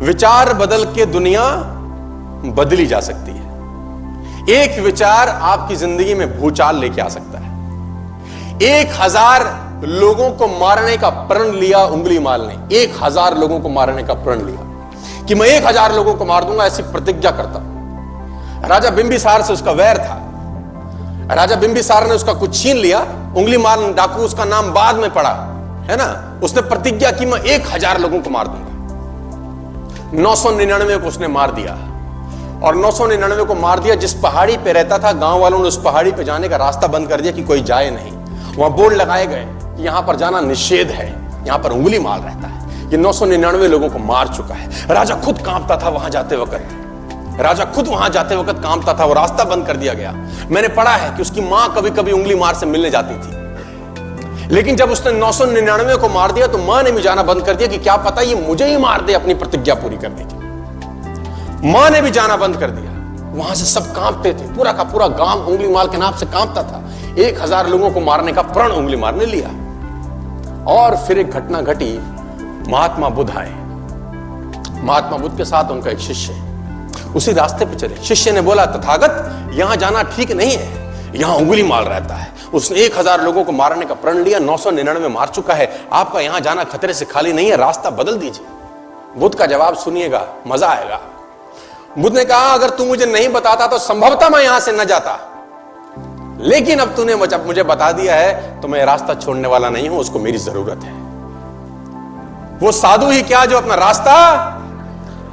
विचार बदल के दुनिया बदली जा सकती है। एक विचार आपकी जिंदगी में भूचाल लेके आ सकता है। 1000 लोगों को मारने का प्रण लिया उंगली माल ने, 1000 लोगों को मारने का प्रण लिया कि मैं 1000 लोगों को मार दूंगा, ऐसी प्रतिज्ञा करता हूं। राजा बिंबिसार से उसका वैर था। राजा बिंबिसार ने उसका कुछ छीन लिया। उंगली माल डाकू, उसका नाम बाद में पड़ा, है ना। उसने प्रतिज्ञा की मैं 1000 लोगों को मार दूंगा। 999 को उसने मार दिया, और 999 को मार दिया। जिस पहाड़ी पे रहता था, गांव वालों ने उस पहाड़ी पे जाने का रास्ता बंद कर दिया कि कोई जाए नहीं। वहां बोर्ड लगाए गए कि यहां पर जाना निषेध है, यहां पर उंगली माल रहता है। ये 999 लोगों को मार चुका है। राजा खुद कांपता था वहां जाते वक्त, राजा खुद वहां जाते वक्त कांपता था। वो रास्ता बंद कर दिया गया। मैंने पढ़ा है कि उसकी मां कभी कभी उंगली मार से मिलने जाती थी, लेकिन जब उसने 999 को मार दिया तो मां ने भी जाना बंद कर दिया कि क्या पता ये मुझे ही मार दे अपनी प्रतिज्ञा पूरी करने की। मां ने भी जाना बंद कर दिया। वहां से सब कांपते थे, पूरा का पूरा गांव उंगली मार के नाम से कांपता था। 1000 लोगों को मारने का प्रण उंगली मार ने लिया। और फिर एक घटना घटी। महात्मा बुद्ध आए। महात्मा बुद्ध के साथ उनका एक शिष्य उसी रास्ते पे चले। शिष्य ने बोला, तथागत यहां जाना ठीक नहीं है, यहां उंगली माल रहता है। उसने 1000 लोगों को मारने का प्रण लिया, 999 मार चुका है। आपका यहां जाना खतरे से खाली नहीं है, रास्ता बदल दीजिए। बुद्ध का जवाब सुनिएगा, मजा आएगा। बुद्ध ने कहा, अगर तू मुझे नहीं बताता तो संभवतः मैं यहां से न जाता, लेकिन अब तूने मुझे बता दिया है तो मैं रास्ता छोड़ने वाला नहीं हूं, उसको मेरी जरूरत है। वो साधु ही क्या जो अपना रास्ता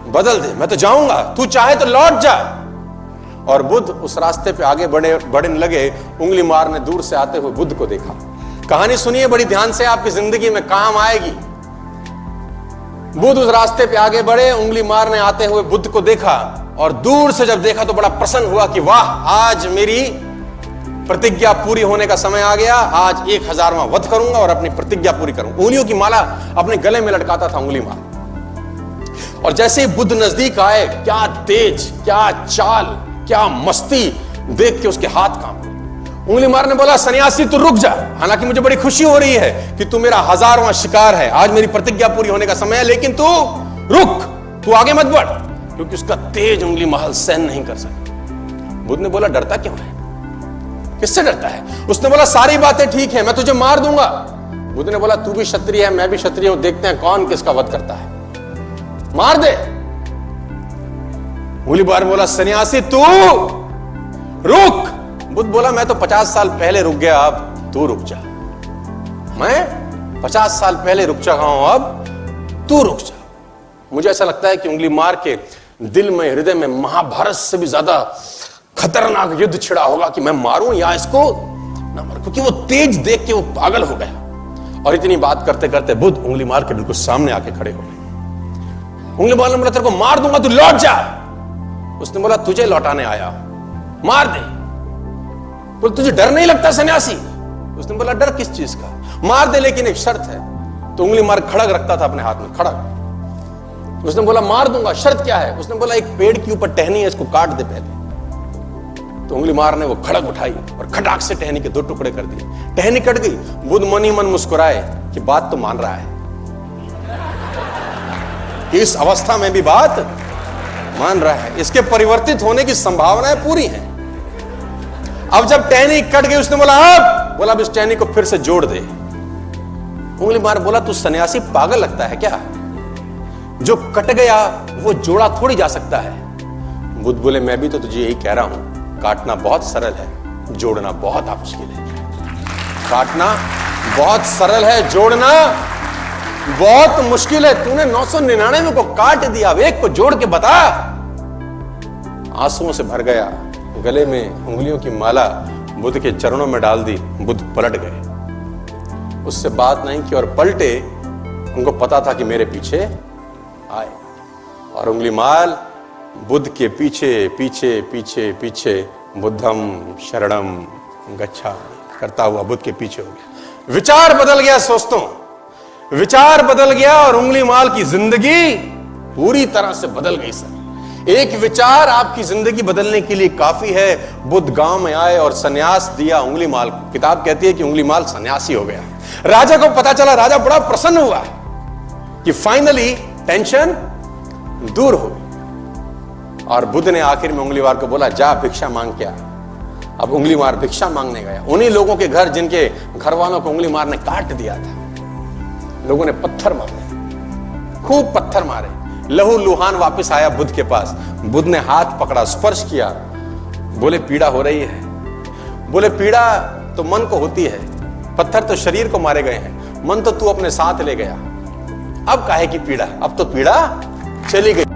बदल दे। मैं तो जाऊंगा, तू चाहे तो लौट जा। और बुद्ध उस रास्ते पे आगे बढ़ने लगे। उंगली मार ने दूर से आते हुए बुद्ध को देखा। कहानी सुनिए बड़ी ध्यान से, आपकी जिंदगी में काम आएगी। बुद्ध उस रास्ते पे आगे बढ़े। उंगली मार ने आते हुए बुद्ध को देखा, और दूर से जब देखा तो बड़ा प्रसन्न हुआ कि वाह, आज मेरी प्रतिज्ञा पूरी होने का समय आ गया। आज 1000वां वध करूंगा और अपनी प्रतिज्ञा पूरी करूंगा। उंगलियों की माला अपने गले में लटकाता था उंगली मार। और जैसे ही बुद्ध नजदीक आए, क्या तेज, क्या चाल, क्या मस्ती देख के उसके हाथ कांपे। उंगली मार ने बोला, सन्यासी तू रुक जा। हालांकि मुझे बड़ी खुशी हो रही है कि तू मेरा 1000वां शिकार है, आज मेरी प्रतिज्ञा पूरी होने का समय है, लेकिन तू रुक, तू आगे मत बढ़, क्योंकि उसका तेज उंगली माल सहन नहीं कर सकता। बुद्ध ने बोला, डरता क्यों है? किससे डरता है? उसने बोला, सारी बातें ठीक है, मैं तुझे मार दूंगा। बुद्ध ने बोला, तू भी क्षत्रिय है, मैं भी क्षत्रिय हूं, देखते हैं कौन किसका वध करता है, मार दे। उंगली मार बोला, सन्यासी तू रुक। बुद्ध बोला, मैं तो 50 साल पहले रुक गया, अब तू रुक जा। मैं 50 साल पहले रुक चुका हूं, अब तू रुक जा। मुझे ऐसा लगता है कि उंगली मार के दिल में, हृदय में महाभारत से भी ज्यादा खतरनाक युद्ध छिड़ा होगा कि मैं मारूं या इसको ना मारूं, क्योंकि वो तेज देख के वो पागल हो गया। और इतनी बात करते करते बुद्ध उंगली मार के बिल्कुल सामने आके खड़े हो गए। उंगली मार ने बोला, तेरे को मार दूंगा, तू लौट जा। उसने बोला, तुझे लौटाने आया, मार दे। बोला, तुझे डर नहीं लगता सन्यासी? उसने बोला, डर किस चीज का? मार दे, लेकिन एक शर्त है। तो उंगली मार खड़ग रखता था अपने हाथ में, खड़ग। उसने बोला, मार दूंगा, शर्त क्या है? उसने बोला, एक पेड़ के ऊपर टहनी है, इसको काट दे पहले। तो उंगली मार ने वो खड़ग उठाई और खटाक से टहनी के 2 टुकड़े कर दिए। टहनी कट गई। बुद्ध मन ही मन मुस्कुराए कि बात तो मान रहा है, इस अवस्था में भी बात मान रहा है, इसके परिवर्तित होने की संभावनाएं पूरी हैं। अब जब टहनी कट गई, उसने बोला, अब इस टहनी को फिर से जोड़ दे। उंगली मार बोला, तू सन्यासी पागल लगता है क्या? जो कट गया वो जोड़ा थोड़ी जा सकता है। बुद्ध बोले, मैं भी तो तुझे यही कह रहा हूं, काटना बहुत सरल है, जोड़ना बहुत मुश्किल है। काटना बहुत सरल है, जोड़ना बहुत मुश्किल है। तूने 999 को काट दिया, अब एक को जोड़ के बता। आंसुओं से भर गया, गले में उंगलियों की माला बुद्ध के चरणों में डाल दी। बुद्ध पलट गए, उससे बात नहीं की और पलटे। उनको पता था कि मेरे पीछे आए, और उंगली माल बुद्ध के पीछे पीछे पीछे पीछे बुद्धम शरणम गच्छामि करता हुआ बुद्ध के पीछे हो गया। विचार बदल गया दोस्तों, विचार बदल गया और उंगली माल की जिंदगी पूरी तरह से बदल गई। सर, एक विचार आपकी जिंदगी बदलने के लिए काफी है। बुद्ध गांव में आए और सन्यास दिया उंगली माल को। किताब कहती है कि उंगली माल सन्यासी हो गया। राजा को पता चला, राजा बड़ा प्रसन्न हुआ कि फाइनली टेंशन दूर हो गई। और बुद्ध ने आखिर में उंगलीवार को बोला, जा भिक्षा मांग के आ। अब उंगलीवार भिक्षा मांगने गया, उन्हीं लोगों के घर जिनके घर वालों को उंगलीवार ने काट दिया था। लोगों ने पत्थर मारे, खूब पत्थर मारे। लहू लुहान वापस आया बुद्ध के पास। बुद्ध ने हाथ पकड़ा, स्पर्श किया, बोले पीड़ा हो रही है। बोले पीड़ा तो मन को होती है, पत्थर तो शरीर को मारे गए हैं, मन तो तू अपने साथ ले गया, अब काहे की पीड़ा, अब तो पीड़ा चली गई।